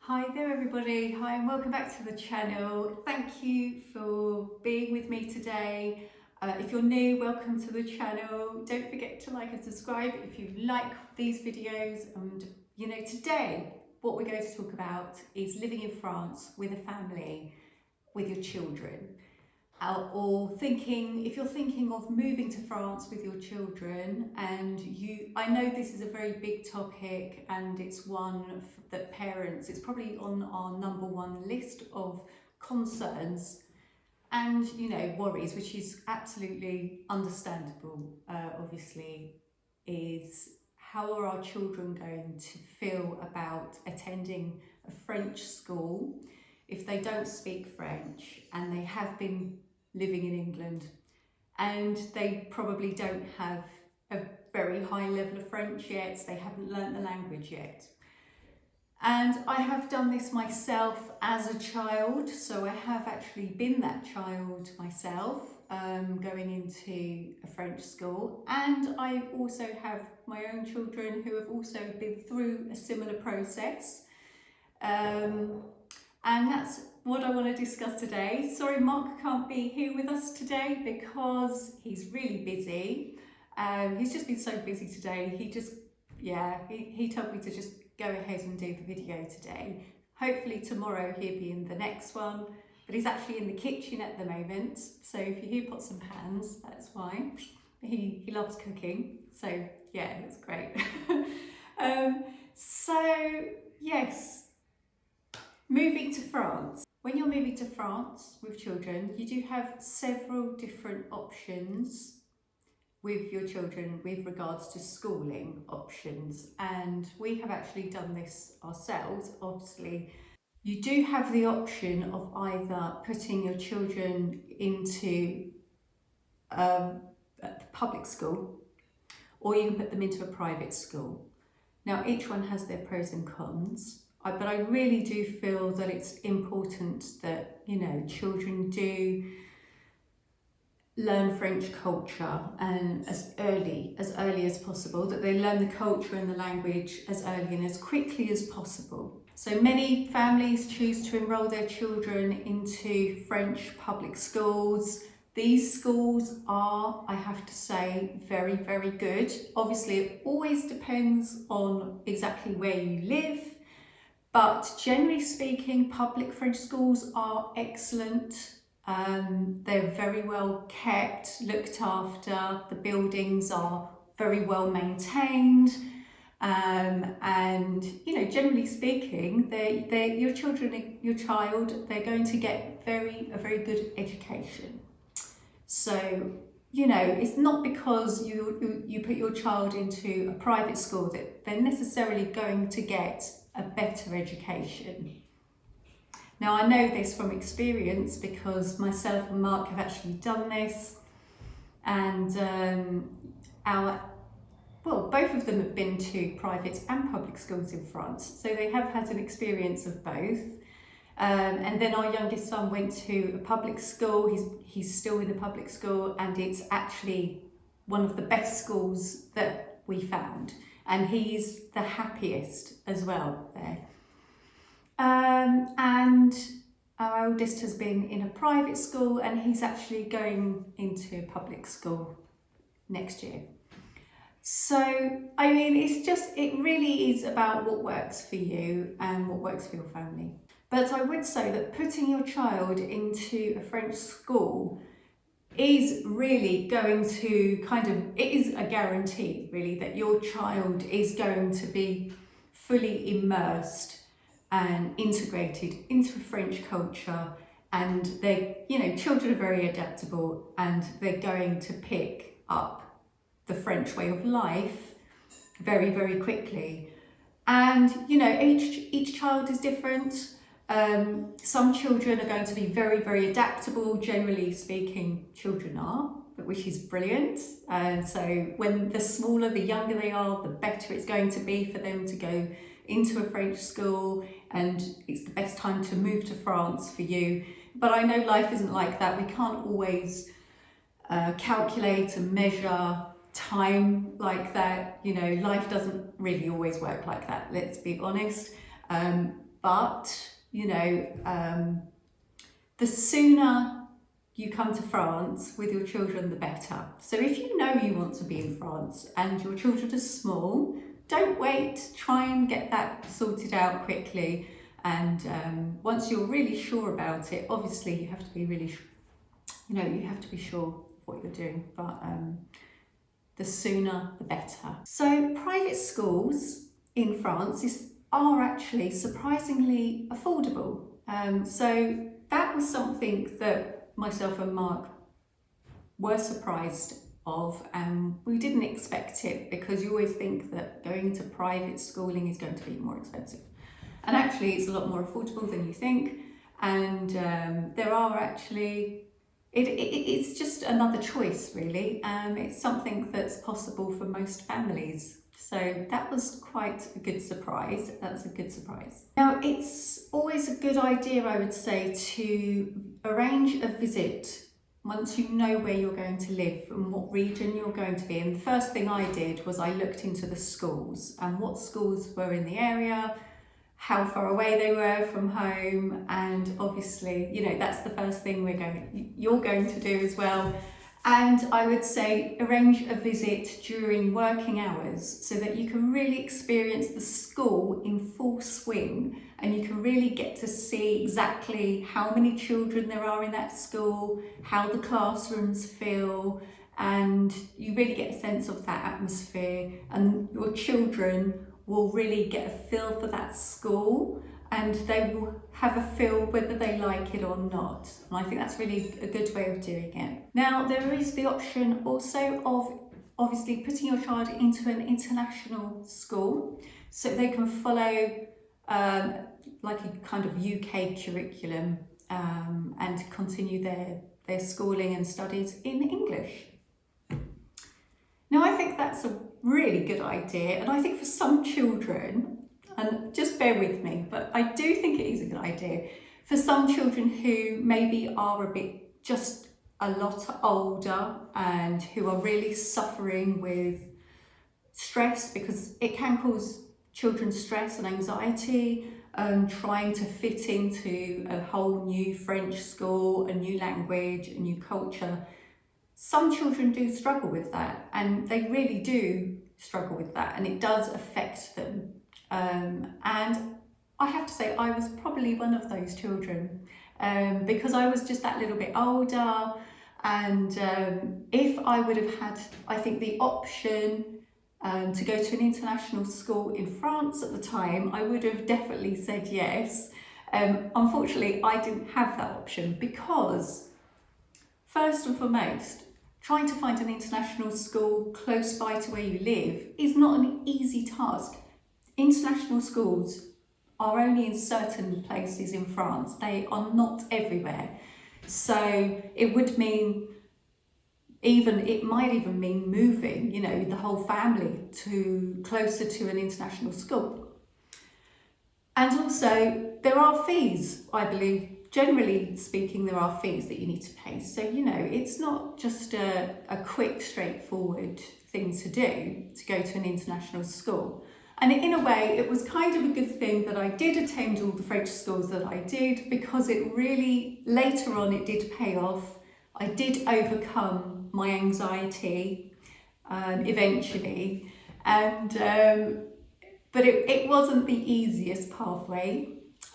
Hi there everybody, hi and welcome back to the channel. Thank you for being with me today. If you're new, welcome to the channel. Don't forget to like and subscribe if you like these videos. And today what we're going to talk about is living in France with a family, with your children. Or if you're thinking of moving to France with your children, and I know this is a very big topic and it's one that parents, it's probably on our #1 list of concerns and worries, which is absolutely understandable. Obviously, is how are our children going to feel about attending a French school if they don't speak French and they have been living in England and they probably don't have a very high level of French yet, they haven't learnt the language yet. And I have done this myself as a child, so I have actually been that child myself, going into a French school, and I also have my own children who have also been through a similar process. And that's what I want to discuss today. Sorry, Mark can't be here with us today because he's really busy. He's just been so busy today. He told me to just go ahead and do the video today. Hopefully tomorrow he'll be in the next one, but he's actually in the kitchen at the moment. So if you hear pots and pans, that's why. He loves cooking. So yeah, it's great. So yes, moving to France. When you're moving to France with children, you do have several different options with your children with regards to schooling options, and we have actually done this ourselves. Obviously, you do have the option of either putting your children into a public school, or you can put them into a private school. Now, each one has their pros and cons. But I really do feel that it's important that, children do learn French culture and as early as possible, that they learn the culture and the language as early and as quickly as possible. So many families choose to enrol their children into French public schools. These schools are, I have to say, very, very good. Obviously, it always depends on exactly where you live. But generally speaking, public French schools are excellent. They're very well kept, looked after. The buildings are very well maintained. And generally speaking, your child, they're going to get a very good education. So, it's not because you put your child into a private school that they're necessarily going to get a better education. Now, I know this from experience because myself and Mark have actually done this, and both of them have been to private and public schools in France, so they have had an experience of both. And then our youngest son went to a public school. He's still in the public school, and it's actually one of the best schools that we found, and he's the happiest as well there. And our oldest has been in a private school, and he's actually going into public school next year. So, I mean, it really is about what works for you and what works for your family. But I would say that putting your child into a French school is really going to it is a guarantee really that your child is going to be fully immersed and integrated into French culture, and children are very adaptable and they're going to pick up the French way of life very, very quickly. And each child is different. Some children are going to be very, very adaptable. Generally speaking, children are, which is brilliant. And so when the smaller, the younger they are, the better it's going to be for them to go into a French school, and it's the best time to move to France for you. But I know life isn't like that. We can't always calculate and measure time like that. Life doesn't really always work like that, let's be honest. but you know, the sooner you come to France with your children, the better. So if you know you want to be in France and your children are small, don't wait, try and get that sorted out quickly. And once you're really sure about it, obviously you have to be really, you know, you have to be sure what you're doing, but the sooner the better. So private schools in France are actually surprisingly affordable. So that was something that myself and Mark were surprised of, and we didn't expect it, because you always think that going into private schooling is going to be more expensive. And actually it's a lot more affordable than you think. And there are actually, it's just another choice really. It's something that's possible for most families. So that was quite a good surprise. That's a good surprise. Now, it's always a good idea, I would say, to arrange a visit once you know where you're going to live and what region you're going to be. And the first thing I did was I looked into the schools and what schools were in the area, how far away they were from home, and obviously, you know, that's the first thing you're going to do as well. And I would say arrange a visit during working hours so that you can really experience the school in full swing, and you can really get to see exactly how many children there are in that school, how the classrooms feel, and you really get a sense of that atmosphere, and your children will really get a feel for that school, and they will have a feel whether they like it or not. And I think that's really a good way of doing it. Now, there is the option also of obviously putting your child into an international school, so they can follow like a kind of UK curriculum and continue their schooling and studies in English. Now, I think that's a really good idea, and I think for some children, and just bear with me, but I do think it is a good idea, for some children who maybe are a bit just a lot older and who are really suffering with stress, because it can cause children stress and anxiety, trying to fit into a whole new French school, a new language, a new culture. Some children do struggle with that, and they really do struggle with that, and it does affect them. And I have to say, I was probably one of those children, because I was just that little bit older, and if I would have had, I think, the option to go to an international school in France at the time, I would have definitely said yes. Unfortunately, I didn't have that option, because first and foremost, trying to find an international school close by to where you live is not an easy task. International schools are only in certain places in France. They are not everywhere. So it would mean it might even mean moving, you know, the whole family to closer to an international school. And also there are fees, I believe. Generally speaking, there are fees that you need to pay. So, you know, it's not just a quick, straightforward thing to do to go to an international school. And in a way, it was kind of a good thing that I did attend all the French schools that I did, because it really, later on, it did pay off. I did overcome my anxiety eventually, and but it wasn't the easiest pathway.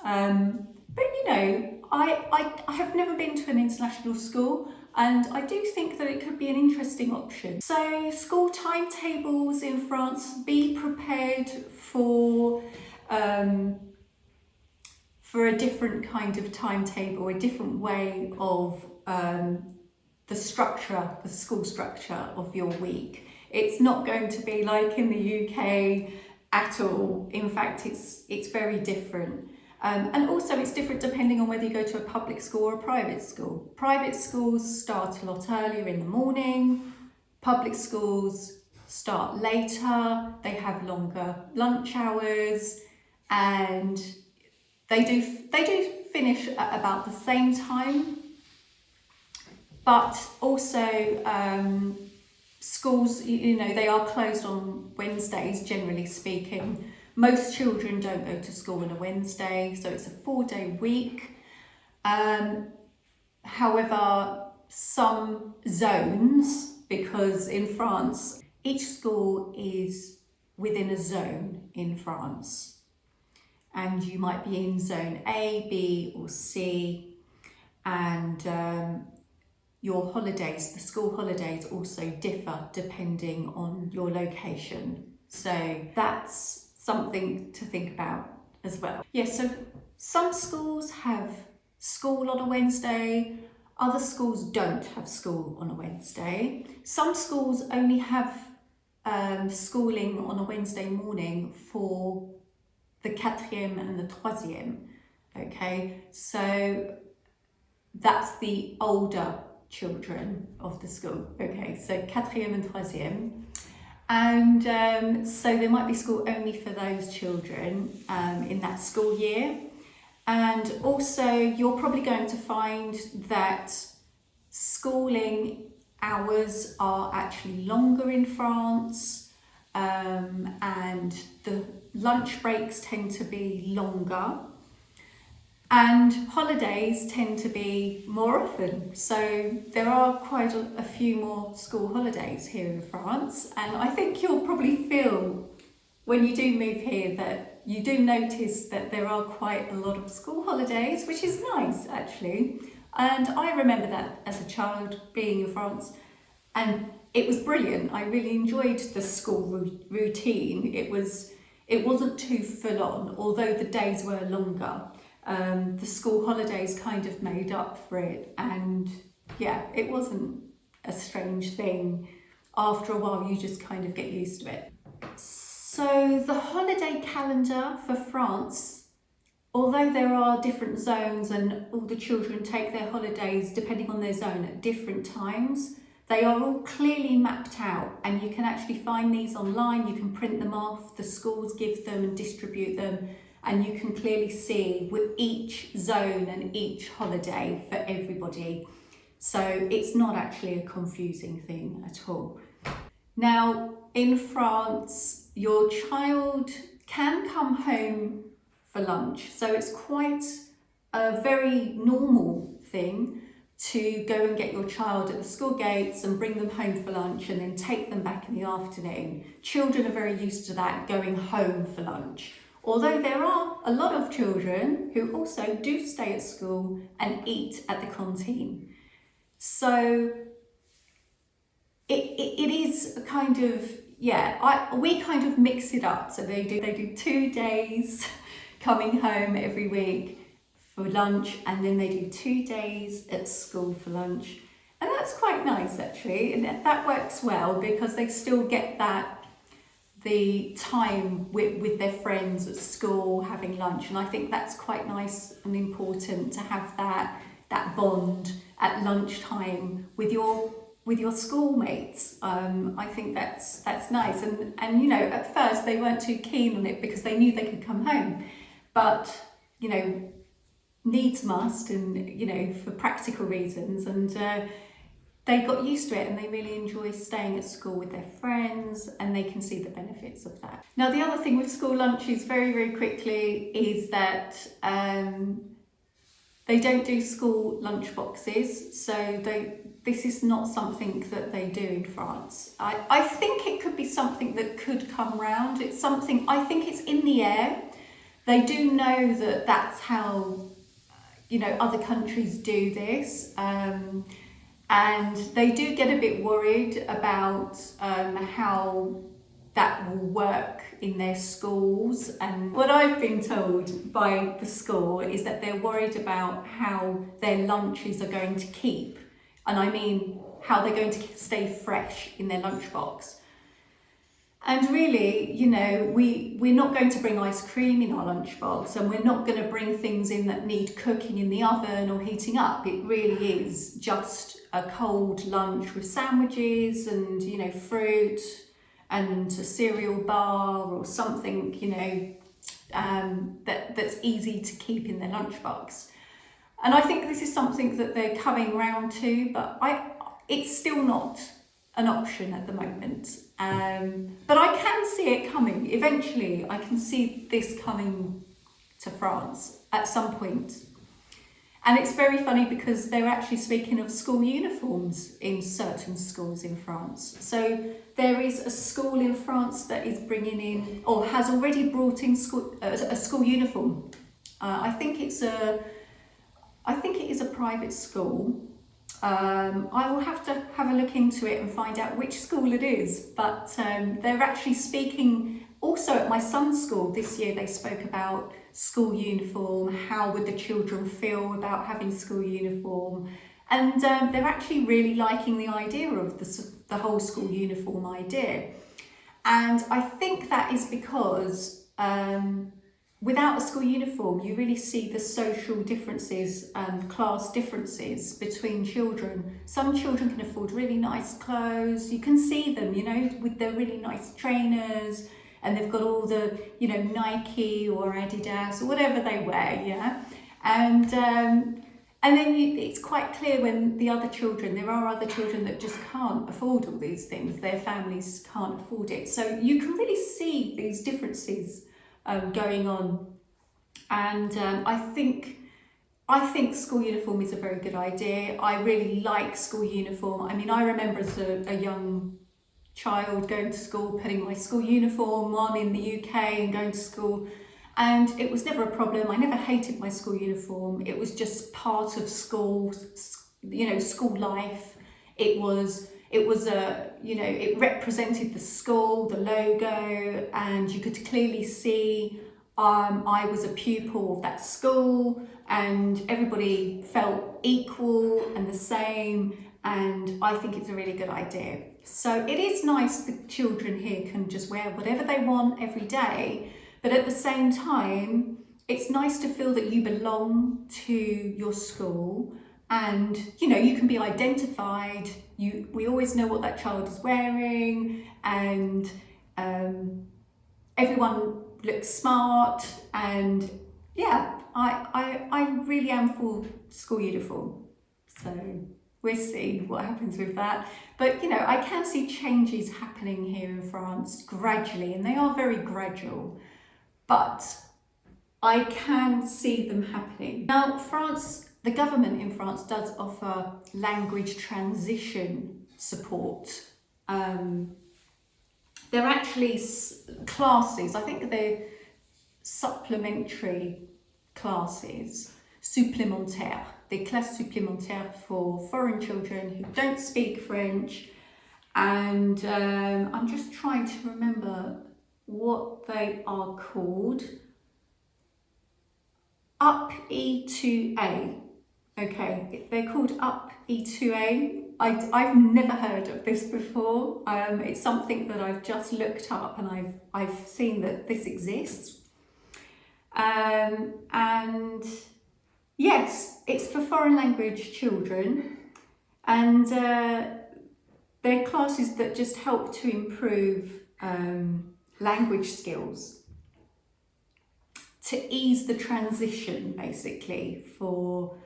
But you know, I have never been to an international school, and I do think that it could be an interesting option. So school timetables in France, be prepared for a different kind of timetable, a different way of the school structure of your week. It's not going to be like in the UK at all. In fact, it's very different. And also it's different depending on whether you go to a public school or a private school. Private schools start a lot earlier in the morning. Public schools start later. They have longer lunch hours, and they do finish at about the same time. But also schools, you know, they are closed on Wednesdays, generally speaking. Most children don't go to school on a Wednesday, so it's a 4-day week. However, some zones, because in France, each school is within a zone in France. And you might be in zone A, B or C, and your holidays, the school holidays also differ depending on your location. So that's something to think about as well. Yes, so some schools have school on a Wednesday, other schools don't have school on a Wednesday. Some schools only have schooling on a Wednesday morning for the quatrième and the troisième, okay? So that's the older children of the school, okay? So quatrième and troisième. And so there might be school only for those children in that school year. And also you're probably going to find that schooling hours are actually longer in France, and the lunch breaks tend to be longer, and holidays tend to be more often. So there are quite a few more school holidays here in France, and I think you'll probably feel when you do move here that you do notice that there are quite a lot of school holidays, which is nice actually. And I remember that as a child being in France, and it was brilliant. I really enjoyed the school routine. It wasn't too full on, although the days were longer. The school holidays kind of made up for it, and yeah, it wasn't a strange thing. After a while you just kind of get used to it. So the holiday calendar for France, although there are different zones and all the children take their holidays depending on their zone at different times, they are all clearly mapped out, and you can actually find these online. You can print them off, the schools give them and distribute them, and you can clearly see with each zone and each holiday for everybody. So it's not actually a confusing thing at all. Now, in France, your child can come home for lunch. So it's quite a very normal thing to go and get your child at the school gates and bring them home for lunch and then take them back in the afternoon. Children are very used to that, going home for lunch. Although there are a lot of children who also do stay at school and eat at the canteen. So it is a kind of, yeah, we kind of mix it up. So they do 2 days coming home every week for lunch, and then they do 2 days at school for lunch. And that's quite nice actually, and that works well because they still get the time with their friends at school having lunch, and I think that's quite nice and important to have that bond at lunchtime with your schoolmates. I think that's nice, and you know, at first they weren't too keen on it because they knew they could come home, but you know, needs must, and you know, for practical reasons, and they got used to it and they really enjoy staying at school with their friends, and they can see the benefits of that. Now, the other thing with school lunches very, very quickly is that they don't do school lunch boxes. So this is not something that they do in France. I think it could be something that could come round. It's something, I think it's in the air. They do know that that's how, you know, other countries do this. And they do get a bit worried about how that will work in their schools. And what I've been told by the school is that they're worried about how their lunches are going to keep. And I mean, how they're going to stay fresh in their lunchbox. And really, you know, we're not going to bring ice cream in our lunchbox, and we're not going to bring things in that need cooking in the oven or heating up. It really is just a cold lunch with sandwiches and, you know, fruit and a cereal bar or something, you know, that's easy to keep in their lunchbox. And I think this is something that they're coming round to, but it's still not an option at the moment. But I can see it coming. Eventually, I can see this coming to France at some point. And it's very funny because they're actually speaking of school uniforms in certain schools in France. So there is a school in France that is bringing in, or has already brought in a school uniform. I think it is a private school. I will have to have a look into it and find out which school it is. But they're actually speaking. Also at my son's school this year, they spoke about school uniform, how would the children feel about having school uniform, and they're actually really liking the idea of the whole school uniform idea. And I think that is because without a school uniform, you really see the social differences and class differences between children. Some children can afford really nice clothes. You can see them, you know, with their really nice trainers, and they've got all the, you know, Nike or Adidas or whatever they wear, yeah? And then it's quite clear when there are other children that just can't afford all these things. Their families can't afford it. So you can really see these differences going on. And I think school uniform is a very good idea. I really like school uniform. I mean, I remember as a young child going to school, putting my school uniform on in the UK and going to school, and it was never a problem. I never hated my school uniform. It was just part of school, you know, school life. It represented the school, the logo, and you could clearly see I was a pupil of that school, and everybody felt equal and the same, and I think it's a really good idea. So it is nice the children here can just wear whatever they want every day, but at the same time, it's nice to feel that you belong to your school, and you know, you can be identified. We always know what that child is wearing, and everyone looks smart, and yeah, I really am for school uniform. So we'll see what happens with that. But you know, I can see changes happening here in France gradually, and they are very gradual, but I can see them happening. Now, the government in France does offer language transition support. They're actually classes, I think they're supplementary classes, supplémentaires, des classes supplémentaires for foreign children who don't speak French. And I'm just trying to remember what they are called. Up E2A. Okay, they're called Up E2A. I've never heard of this before. It's something that I've just looked up, and I've seen that this exists. And yes, it's for foreign language children, and they're classes that just help to improve language skills, to ease the transition, basically, for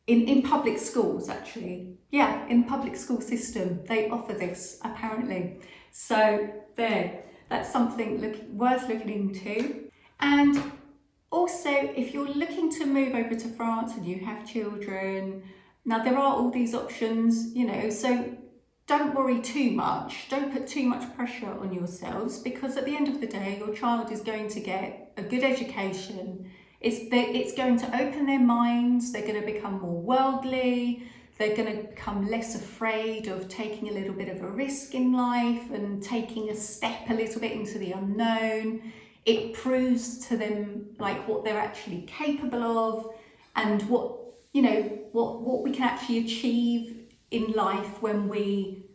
in public schools, actually. Yeah, in public school system, they offer this, apparently. So that's something worth looking into. And also, if you're looking to move over to France and you have children, now there are all these options, you know, so don't worry too much. Don't put too much pressure on yourselves, because at the end of the day, your child is going to get a good education. It's going to open their minds. They're going to become more worldly. They're going to become less afraid of taking a little bit of a risk in life and taking a step a little bit into the unknown. It proves to them like what they're actually capable of, and what, you know, what we can actually achieve in life when we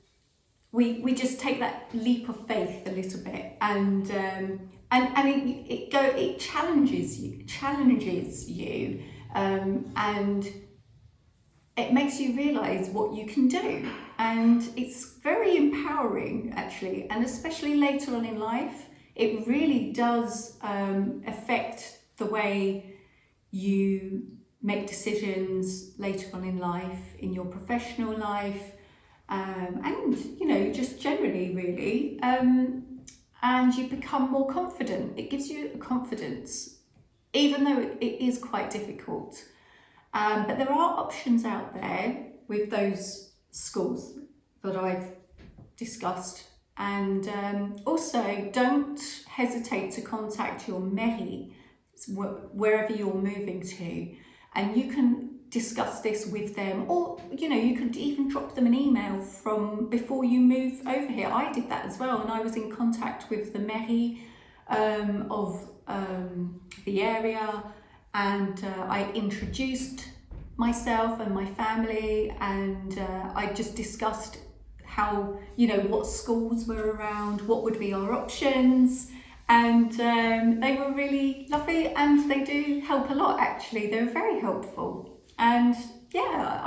just take that leap of faith a little bit, and it challenges you, and it makes you realise what you can do, and it's very empowering, actually, and especially later on in life, it really does affect the way you make decisions later on in life, in your professional life, and just generally really, and you become more confident. It gives you a confidence, even though it is quite difficult. But there are options out there with those schools that I've discussed. And also, don't hesitate to contact your mairie wherever you're moving to, and you can discuss this with them, or you could even drop them an email from before you move over here. I did that as well, and I was in contact with the mairie of the area, and I introduced myself and my family, and I just discussed how, what schools were around, what would be our options, and they were really lovely, and they do help a lot actually. They're very helpful. And yeah,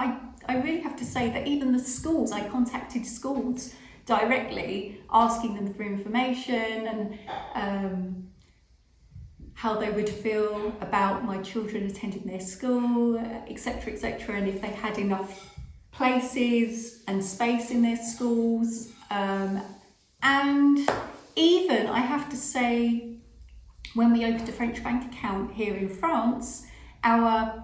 I really have to say that even the schools, I contacted schools directly, asking them for information and how they would feel about my children attending their school, etc., etc., and if they had enough places and space in their schools. And even, I have to say, when we opened a French bank account here in France, our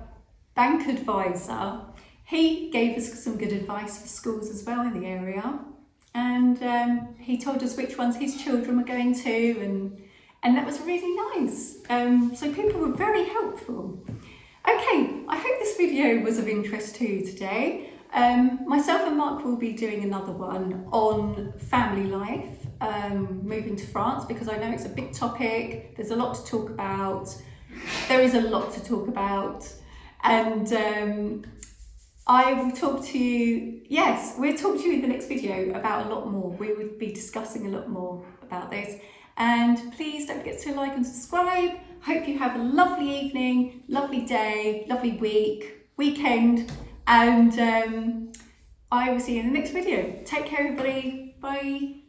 bank advisor, he gave us some good advice for schools as well in the area, and he told us which ones his children were going to, and that was really nice. So people were very helpful. Okay, I hope this video was of interest to you today. Myself and Mark will be doing another one on family life, moving to France, because I know it's a big topic. There's a lot to talk about. There is a lot to talk about. And I will talk to you, yes, we'll talk to you in the next video about a lot more. We would be discussing a lot more about this. And please don't forget to like and subscribe. Hope you have a lovely evening, lovely day, lovely weekend, and I will see you in the next video. Take care everybody, bye.